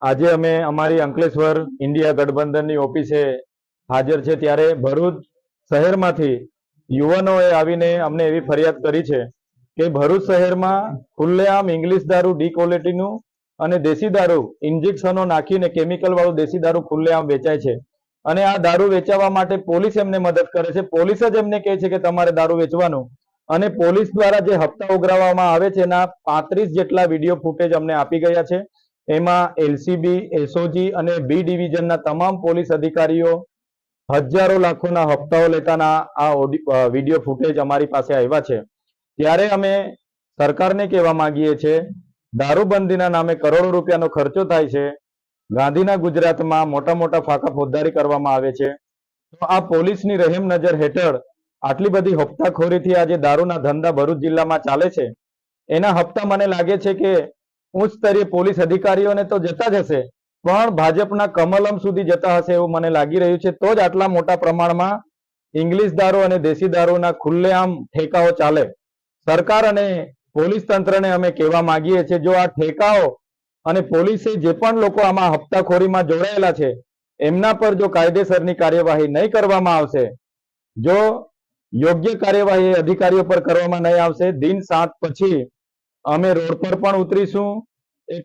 આજે અમે અમારી અંકલેશ્વર ઇન્ડિયા ગઠબંધનની ઓફિસે હાજર છે ત્યારે ભરૂચ શહેરમાંથી યુવાનોએ આવીને અમને એવી ફરિયાદ કરી છે કે ભરૂચ શહેરમાં ખુલ્લેઆમ ઇંગ્લિશ દારૂ ડી ક્વોલિટીનું અને દેશી દારૂ ઇન્જેક્શનો નાખીને કેમિકલ વાળું દેશી દારૂ ખુલ્લેઆમ વેચાય છે અને આ દારૂ વેચાવા માટે પોલીસ એમને મદદ કરે છે. પોલીસ જ એમને કહે છે કે તમારે દારૂ વેચવાનું અને પોલીસ દ્વારા જે હપ્તા ઉઘરાવવામાં આવે છે એના 35 જેટલા વિડીયો ફૂટેજ અમને આપી ગયા છે. એમાં એલસીબી, એસઓજી અને બી ડિવિઝનના તમામ પોલીસ અધિકારીઓ હજારો લાખોના હપ્તાઓ લેતાના આ વિડીયો ફૂટેજ અમારી પાસે આવ્યા છે. ત્યારે અમે સરકારને કહેવા માંગીએ છીએ, દારૂબંધીના નામે કરોડો રૂપિયાનો ખર્ચો થાય છે. ગાંધીના ગુજરાતમાં મોટા મોટા ફાંકા ફોજદારી કરવામાં આવે છે. તો આ પોલીસની રહેમ નજર હેઠળ આટલી બધી હપ્તાખોરીથી આ જે દારૂના ધંધા ભરૂચ જિલ્લામાં ચાલે છે એના હપ્તા મને લાગે છે કે ઉચ્ચ સ્તરીય પોલીસ અધિકારીઓને તો જતા જ હશે, પણ ભાજપના કમલમ સુધી જતા હશે એવું મને લાગી રહ્યું છે. તો જ આટલા મોટા પ્રમાણમાં ઇંગ્લિશ દારૂ અને દેશી દારૂના ખુલ્લેઆમ ઠેકાઓ ચાલે. સરકાર અને પોલીસ તંત્રને અમે કહેવા માંગીએ છીએ, જો આ ઠેકાઓ અને પોલીસે જે પણ લોકો આમાં હપ્તાખોરીમાં જોડાયેલા છે એમના પર જો કાયદેસરની કાર્યવાહી નહીં કરવામાં આવશે, જો યોગ્ય કાર્યવાહી અધિકારીઓ પર કરવામાં નહીં આવશે, દિન 7 પછી અમે રોડ પર પણ ઉતરીશું, એ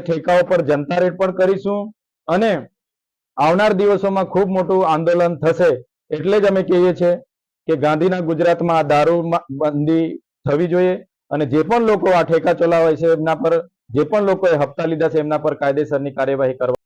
ઠેકાઓ પર જનતા રેડ પણ કરીશું અને આવનાર દિવસોમાં ખૂબ મોટું આંદોલન થશે. એટલે જ અમે કહીએ છીએ કે ગાંધીના ગુજરાતમાં આ દારૂ બંધી થવી જોઈએ અને જે પણ લોકો આ ઠેકા ચલાવે છે એમના પર, જે પણ લોકોએ હપ્તા લીધા છે એમના પર કાયદેસરની કાર્યવાહી કરવા.